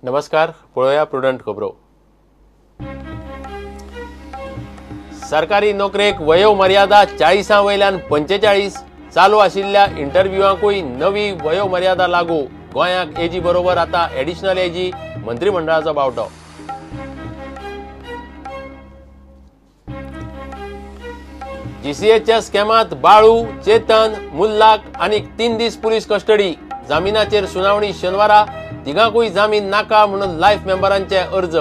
नमस्कार, पळोवया प्रुडंट खबरो। सरकारी नोकरेक वयोमर्यादा 40 वयल्यान 45। चालू आशिल्ल्या इंटरव्ह्यूआंकूय नवी वयोमर्यादा लागू। गोंयाक एजी बरोबर आता एडिशनल एजी। मंत्रिमंडळाचो बावटो। जीसीएच्या स्कॅमात बाळू, चेतन, मुल्लाक आनीक 3 दीस पुलीस कस्टडी। जामिनाचेर सुनावणी शेनवारा। तिगांकूय जामीन नाका म्हणून लायफ मेंबरांचे अर्ज।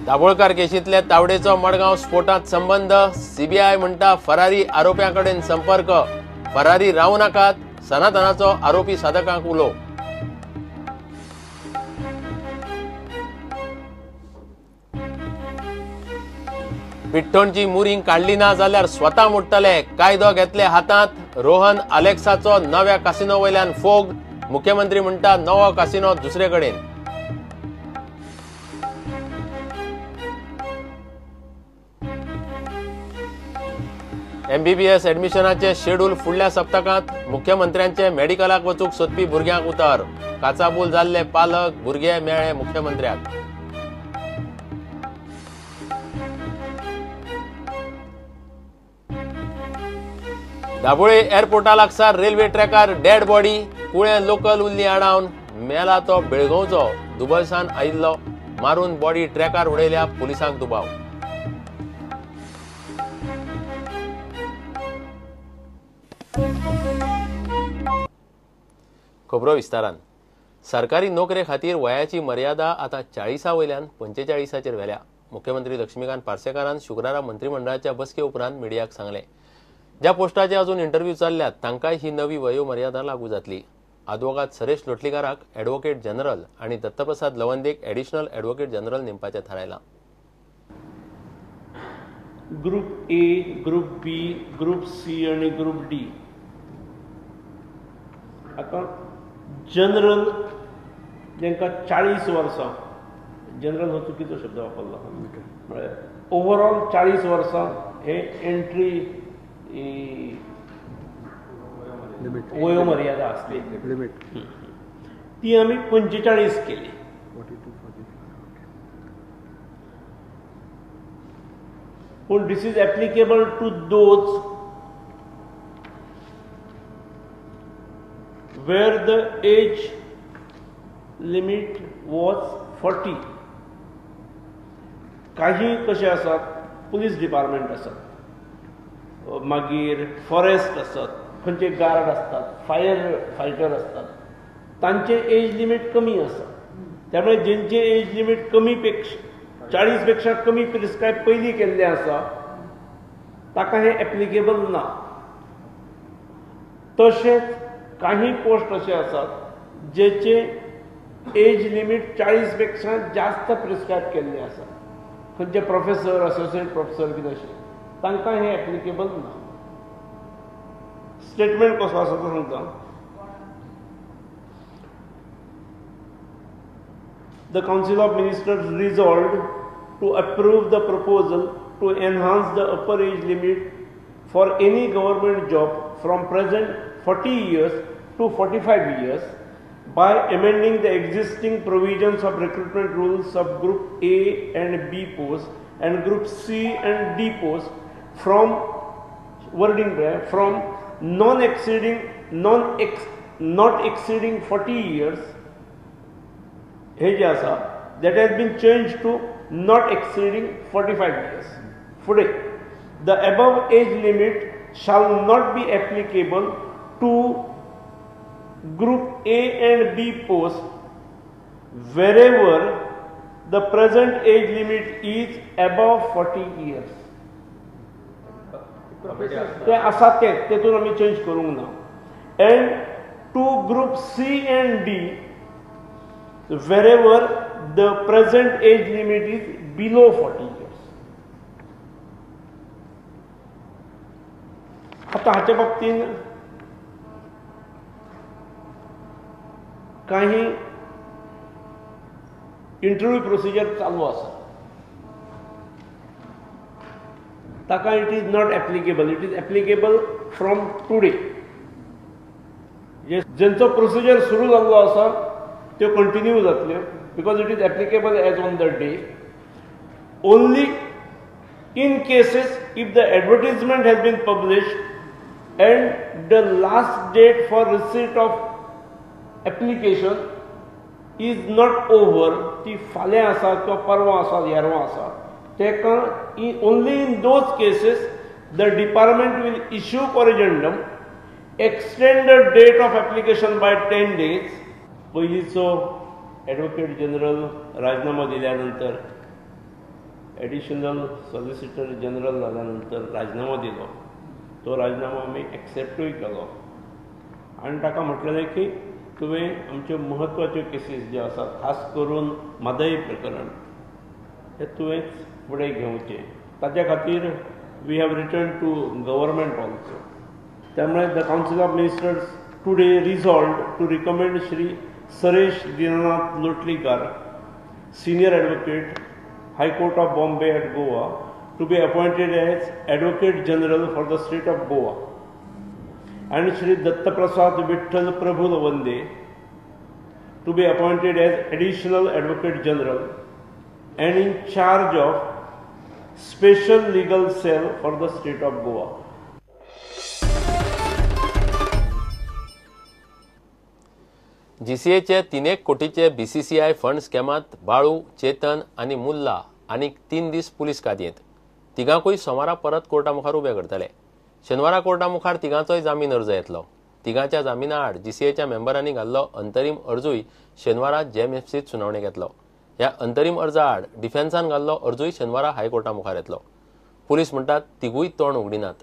दाभोळकार केशींतले तावडेचो मडगांव स्फोटांत संबंध। सीबीआय म्हणटा फरारी आरोप्यांकडेन संपर्क। फरारी रावूं नाकात, सनातनाचो आरोपी साधकांक उलो। पिट्टोणची मुरींग काढली ना जाल्यार स्वता मोडटले। कायदो घेतले हातांत। रोहन अलेक्साचो नव्या कासिनो वयल्यान फोग। मुख्यमंत्री म्हणटा नवो कासिनो दुसरे कडेन। एमबीबीएस एडमिशनाचे शेड्यूल फुडल्या सप्तकांत। मुख्यमंत्र्यांचे मेडिकलाक वचूंक सोदपी भुरग्यांक उतर। काचाबूल जाल्ले पालक भुरगे मेळ्ळे मुख्यमंत्र्याक। दाबोळे एअरपोर्टा लागसार रेल्वे ट्रॅकार डेड बॉडी। कुळें लोकल उरली आडावन। मेला तो बेळगांवचो, दुबयसान आयिल्लो। मारून बॉडी ट्रॅकार उडयल्या, पुलिसांक दुबाव। खबरो विस्तारान। सरकारी नोकरे खातीर वयाची मर्यादा आता 40 वयल्यान 45 व्हेल्या। मुख्यमंत्री लक्ष्मीकांत पार्सेकारान शुक्रारा मंत्रिमंडळाच्या बसके उपरांत मिडियाक सांगले। ज्या पोस्टाचे अजून इंटरव्ह्यू चल्ल्यात तांकांय ही नवी वयोमर्यादा लागू जातली। आदवोगाद सरेश लोटलीकाराक एडव्होकेट जनरल आणि दत्तप्रसाद लवंदेक एडिशनल एडव्होकेट जनरल नेमपाचें थारायलां। Group A, group B, group C आणि ग्रुप डी। आता जनरल जेंका 40 वर्सां, जनरल हो चुकीचो शब्द वापरला, ओवरऑल 40 वर्सां हे एंट्री वयोमर्यादा असते ती आम्ही 45 केली। पण this is applicable to those where the age limit was 40. काही कशे आसात, पुलीस डिपार्टमेंट आसात, मागीर फॉरेस्ट आसात, खंयचे गार्ड असतात, फायर फायटर असतात, तांचे एज लिमिट कमी आसा। त्यामुळे जेंचे एज लिमिट कमी पेक्षा 40 पेक्षा कमी प्रिस्क्राईब पयलीं केल्ले आसा ताका हे एप्लिकेबल ना। तशेंच काही पोस्ट असे असतात जेचे एज लिमिट 40 पेक्षा जास्त प्रिस्क्राईब केल्ले आसा। खंयचे प्रोफेसर, असोसिएट प्रोफेसर कितें अशें तांकां हे एप्लिकेबल ना। स्टेटमेंट कसो आसा तो सांगता। The Council of Ministers resolved to approve the proposal to enhance the upper age limit for any government job from present 40 years to 45 years by amending the existing provisions of recruitment rules of Group A and B posts and Group C and D posts from not exceeding 40 years that has been changed to not exceeding 45 years. Today, the above age limit shall not be applicable to Group A and B posts wherever the present age limit is above 40 years. ते आसा तेतून आमी change करूंक ना। And to Group C and D wherever the present age limit is below 40 years. आता हाच्या बाबतीन काही इंटरव्ह्यू प्रोसिजर चालू आसा। ताका it is not applicable. It is applicable from today. ज्यांचो प्रोसिजर सुरू जाल्लो आसा त्यो कंटिन्यू जातल्यो because it is applicable as on the day. Only in cases if the advertisement has been published and the last date for receipt of application is not over, ती फाल्यां आसा किंवा परवा आसा येरवा आसा, तेका only in those cases the department will issue corrigendum, extend the date of application by 10 days. पयलींचो advocate general राजीनामा दिल्यानंतर एडिशनल सॉलिसिटर जनरल जाल्यानंतर राजीनामा दिलो. तो राजीनामा आमी एक्सेप्टूय केलो आनी ताका म्हटलेलें की तुवें आमच्यो म्हत्वाच्यो केसीस ज्यो आसा खास करून म्हादई प्रकरण हे तुवेंच फुडें घेवचें. ताच्या खातीर we have written to government also. त्यामुळे the council of ministers today resolved to recommend Shri Suresh Dinanath Lotlikar, senior advocate, High Court of Bombay at Goa, to be appointed as Advocate General for the state of Goa, and Shri Dattaprasad Vitthal Prabhu Lavande to be appointed as Additional Advocate General and in charge of Special Legal Cell for the state of Goa. जीसीएचे 3 कोटीचे BCCI fund स्कॅमात बाळू, चेतन आणि मुल्ला आनीक 3 दीस police कादयेत. तिगांकूय सोमारा परत Carta मुखार उबे करतले. शेनवारा कोर्टा मुखार तिगांचोय जामीन अर्ज येतलो. तिगांच्या जामिना आड जीसीएच्या मेंबरांनी घाल्लो अंतरीम अर्जूय शेनवारा जेएमएफसीत सुनावणेक येतलो. ह्या अंतरीम अर्जा आड डिफेन्सान घाल्लो अर्जूय शेनवारा हायकोर्टा मुखार येतलो. पुलीस म्हणटात तिगूय तोंड उगडिनात.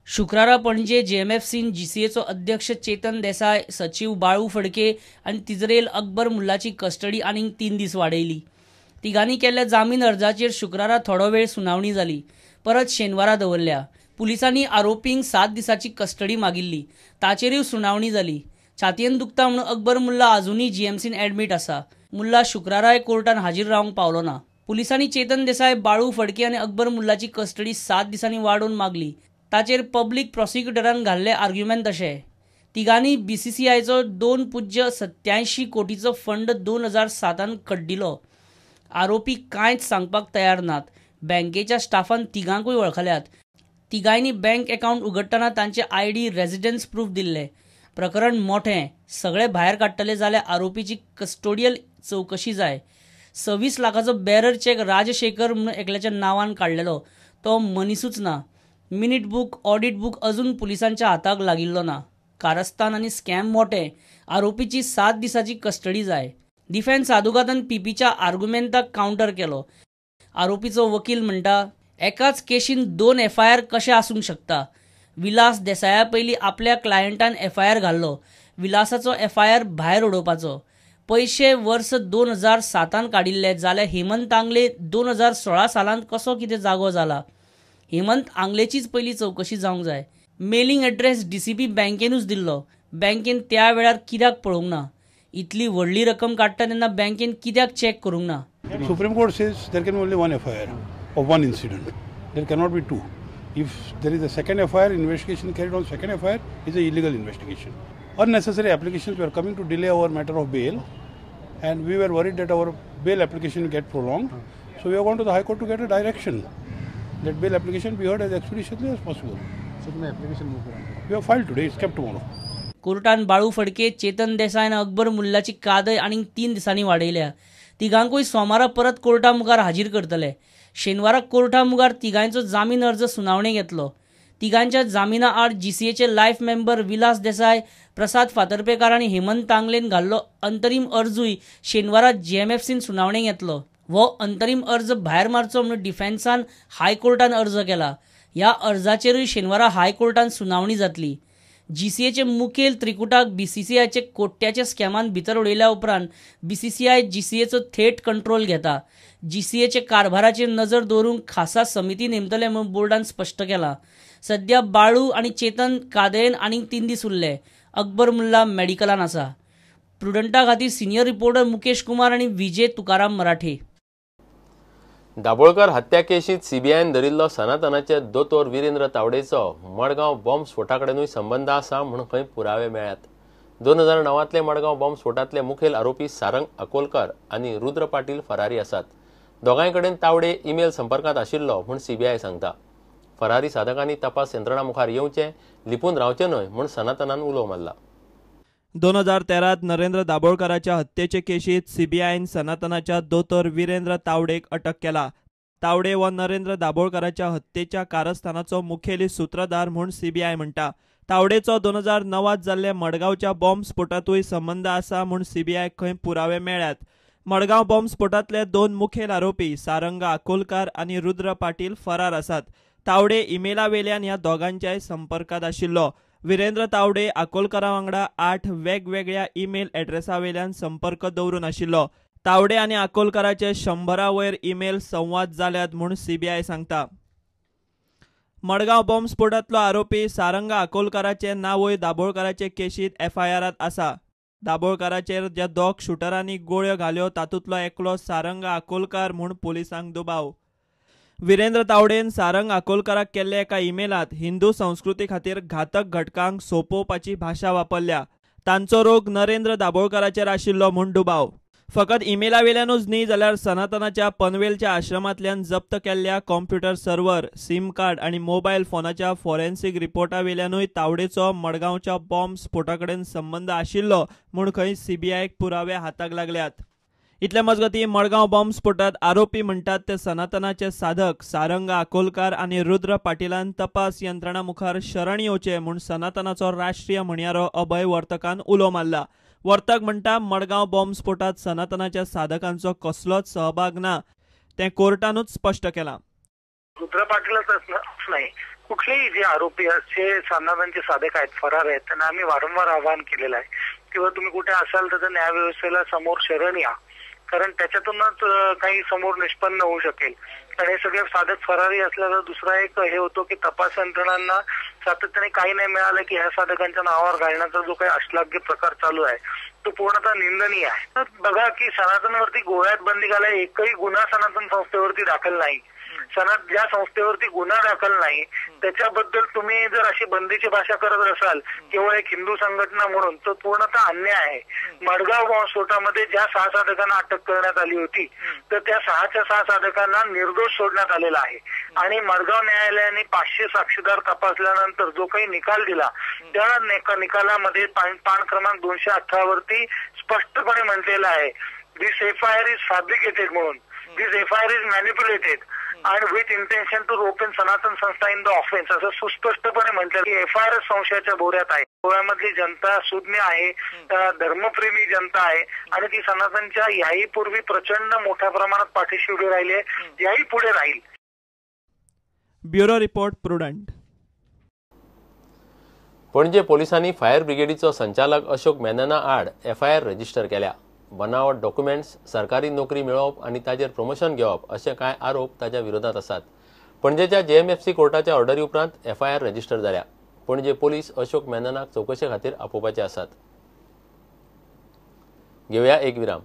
शुक्रारा पणजे जेएमएफसीन जीसीएचो अध्यक्ष चेतन देसाय, सचिव बाळू फडके आनी तिजरेल अकबर मुल्लाची कस्टडी आनीक 3 दीस वाडयली. तिगांनी केल्ल्या जामीन अर्जाचेर शुक्रारा थोडो वेळ सुनावणी जाली. परत शेनवारा दवरल्या. पुलिसांनी आरोपींक 7 दिसाची कस्टडी मागिल्ली. ताचेरूय सुनावणी जाली. छातयेन दुखता म्हणून अकबर मुल्ला अजूनय जीएमसीन एडमीट आसा. मुल्ला शुक्राराय कोर्टान हाजीर रावंक पावलो ना. पुलिसांनी चेतन देसाय, बाळू फडके आनी अकबर मुल्लाची कस्टडी 7 दिसांनी वाडोवन मागली. ताचेर पब्लीक प्रॉसिक्युटरान घाल्ले आर्ग्युमेंट अशें. तिगांनी बीसीसीआयचो 2.87 कोटीचो फंड 2007 कड्डिलो. आरोपी कांयच सांगपाक तयार नात. बँकेच्या स्टाफान तिगांकूय वळखल्यात. तिगांयनी बँक अकाउंट उगडटना तांचे आयडी, रेजिडन्स प्रूफ दिल्ले. प्रकरण मोठें. सगळे भायर काडटले जाल्यार आरोपीची कस्टोडियल चवकशी जाय. 26 लाखाचो बेरर चेक राजशेखर म्हणून एकल्याच्या नांवान काडलेलो. तो मनीसूच ना. मिनिट बूक, ऑडिट बूक अजून पुलिसांच्या हाताक लागिल्लो ना. कारस्थान आनी स्कॅम मोठे. आरोपीची 7 दिसाची कस्टडी जाय. डिफेन्स आदुगातान पीपीच्या आर्ग्युमेंटाक कावंटर केलो. आरोपीचो वकील म्हणटा, एकाच केशीन 2 FIR कशें आसूंक शकता. विलास देसाया पयलीं आपल्या क्लायंटान FIR घाल्लो. विलासाचो FIR भायर उडोवपाचो. पैसे वर्स 2007 काडिल्ले जाल्यार हेमंत आंगले 2016 सालांत कसो कितें जागो जाला. हेमंत आंगलेचीच पयलीं चवकशी जावंक जाय. मेलिंग एड्रेस DCP बँकेनूच दिल्लो. बँकेन त्या वेळार कित्याक पळोवंक ना. इतली व्हडली रक्कम काडटा तेन्ना बँकेन कित्याक चॅक करूंक ना. Supreme Court says there can be only one FIR of one incident. There cannot be 2. If there is a second FIR, investigation carried on second FIR is a illegal investigation. Unnecessary applications were coming to delay our matter of bail, and we were worried that our bail application get prolonged. So we have gone to the High Court to get a direction that bail application be heard as expeditiously as possible. So the application we have filed today. It's kept tomorrow. कोर्टान Balu Phadke, Chetan देसाय आनी अकबर मुल्लाची कादय आनीक 3 दिसांनी वाडयल्या. तिगांकूय सोमारा परत Carta मुखार हाजीर करतले. शेनवारा कोर्टा मुखार तिगांयचो जामीन अर्ज सुनावणेक येतलो. तिगांच्या जामिना आड जीसीएचे लायफ मेंबर विलास देसाय, प्रसाद फातर्पेकार आनी हेमंत तांगलेन घाल्लो अंतरीम अर्जूय शेनवारा जेएमएफसीन सुनावणेक येतलो. हो अंतरीम अर्ज भायर मारचो म्हणून डिफेन्सान हायकोर्टान अर्ज केला. ह्या अर्जाचेरूय शेनवारा हायकोर्टान सुनावणी जातली. जीसीएचे मुखेल त्रिकुटाक बीसीसीआयचे कोट्याच्या स्कॅमान भितर उडयल्या उपरांत बीसीसीआय जीसीएचो थेट कंट्रोल घेता. जीसीएचे कारभाराचेर नजर दवरूंक खासा समिती नेमतले म्हणून बोर्डान स्पश्ट केला. सध्या बाळू आनी चेतन कादयेन आनीक 3 दीस उरले. अकबर मुल्ला मेडिकलान आसा. प्रुडंटा खातीर सिनियर रिपोर्टर मुकेश कुमार आनी विजय तुकाराम मराठे. दाभोळकर हत्या केशीत सीबीआयन धरिल्लो सनातनाचे दोतोर वीरेंद्र तावडेचो मडगांव बॉम्ब स्फोटाकडेनूय संबंध आसा म्हूण खंय पुरावे मेळ्ळ्यात। 2009तले मडगांव बॉम्ब स्फोटातले मुखेल आरोपी सारंग अकोलकर आनी रुद्र पाटील फरारी आसात। दोगांय कडेन तावडे ईमेल संपर्कांत आशिल्लो म्हूण सीबीआय सांगता। फरारी साधकांनी तपास यंत्रणा मुखार येवचे, लिपून रावचे न्हय म्हूण सनातनान उलो मारला। 2013त नरेंद्र दाभोळकराच्या हत्येचे केशीत सीबीआयन सनातनाच्या दोतोर वीरेंद्र तावडेक अटक केला। तावडे हो नरेंद्र दाभोळकराच्या हत्येच्या कारस्थानाचो मुखेली सूत्रधार म्हूण सीबीआय म्हणटा। तावडेचो 2009त जाल्ले मडगांवच्या बॉम्ब स्फोटातूय संबंध आसा म्हूण सीबीआय खंय पुरावे मेळ्ळ्यात। मडगांव बॉम्ब स्फोटातले 2 मुखेल आरोपी सारंग अकोलकर आनी रुद्र पाटील फरार आसात। तावडे ईमेला वेल्यान ह्या दोगांच्याय संपर्कात आशिल्लो। वीरेंद्र तावडे अकोलकरा वांगडा 8 वेगवेगळ्या ईमेल एड्रेसा वेल्यान संपर्क दवरून आशिल्लो। तावडे आनी अकोलकराचे 100 वयर ईमेल संवाद जाल्यात म्हूण सीबीआय सांगता। मडगांव बॉम्ब स्फोटातलो आरोपी सारंग अकोलकराचे नांवूय दाभोळकराचे केशीत एफआयआरात आसा। दाभोळकराचेर ज्या 2 शुटरांनी गोळयो घाल्यो तातूंतलो एकलो सारंग अकोलकर म्हूण पुलिसांक दुबाव। वीरेंद्र तावडेन सारंग अकोलकराक केल्ल्या एका ईमेलांत हिंदू संस्कृती खातीर घातक घटकांक सोपोवपाची भाशा वापरल्या। तांचो रोग नरेंद्र दाभोळकराचेर आशिल्लो म्हूण दुबाव। फकत ईमेला वेल्यानूच न्ही जाल्यार सनातनाच्या पनवेलच्या आश्रमांतल्यान जप्त केल्ल्या कॉम्प्युटर सर्व्हर, सिम कार्ड आनी मोबायल फोनाच्या फॉरेन्सिक रिपोर्टा वेल्यानूय तावडेचो मडगांवच्या बॉम्ब स्फोटाकडेन संबंध आशिल्लो म्हूण खंय सीबीआयक पुरावे हाताक लागल्यात। इतले मजगतीं मडगांव बॉम्ब स्फोटात आरोपी म्हणटात ते सनातनाचे साधक सारंग अकोलकर आनी रुद्र पाटीलान तपास यंत्रणा मुखार शरण येवचे म्हूण सनातनाचो राष्ट्रीय म्हणयारो अभय वर्तकान उलो मारला। वर्तक म्हणटा मडगांव बॉम्ब स्फोटात सनातनाच्या साधकांचो कसलोच सहभाग ना, तें कोर्टानूच स्पश्ट केलां। रुद्र पाटीलच नाही, कुठलेही जे आरोपी जे सनातनचे साधक आहेत, फरार आहेत, त्यांना आम्ही वारंवार आवाहन केलेलं आहे किंवा तुम्ही कुठे असाल तर न्यायव्यवस्थेला समोर शरण या, कारण त्याच्यातूनच काही समोर निष्पन्न होऊ शकेल। आणि हे सगळे साधक फरारी असल्याचं दुसरा एक हे होतो की तपास यंत्रणांना सातत्याने काही नाही मिळालं की ह्या साधकांच्या नावावर घालण्याचा जो काही अश्लाघ्य प्रकार चालू आहे तो पूर्णतः निंदनीय आहे। तर बघा की सनातनवरती गोळ्यात बंदी घालाय एकही गुन्हा सनातन संस्थेवरती दाखल नाही। ज्या संस्थेवरती गुन्हा दाखल नाही त्याच्याबद्दल तुम्ही जर अशी बंदीची भाषा करत असाल केवळ एक हिंदू संघटना म्हणून, तो पूर्णतः अन्याय आहे। मडगाव बॉम्ब स्फोटामध्ये ज्या 6 साधकांना अटक करण्यात आली होती तर त्या 6च्या 6 साधकांना निर्दोष सोडण्यात आलेला आहे। आणि मडगाव न्यायालयाने 500 साक्षीदार तपासल्यानंतर जो काही निकाल दिला त्या निकालामध्ये पान क्रमांक 218 वरती स्पष्टपणे म्हटलेलं आहे, दिस एफआयआर इज फॅब्रिकेटेड म्हणून, this FIR is manipulated and with intention to open सनातन संस्था इन द ऑफेन्स असं सुस्पष्टपणे म्हटलं की एफआयआर संशयाच्या भोवऱ्यात आहे। गोव्यामधली जनता सुज्ञ आहे, धर्मप्रेमी जनता आहे आणि ती सनातनच्या याही पूर्वी प्रचंड मोठ्या प्रमाणात पाठीशी उभी राहिली आहे, याही पुढे राहील। Bureau report prudent. पणजे पोलिसांनी फायर ब्रिगेडीचो संचालक अशोक मेनना आड एफआयआर रजिस्टर केल्या। बनावट डॉक्युमेंट्स, सरकारी नोकरी मेळोवप आनी ताजेर प्रमोशन घेवप असे कांय आरोप ताच्या विरोधात आसात। पणजेच्या जेएमएफसी कोर्टाच्या ऑर्डरी उपरांत एफआयआर रजिस्टर जाल्या। पणजे पोलीस अशोक मेननाक चौकशे खातीर आपोवपाचे आसात। घेवया एक विराम।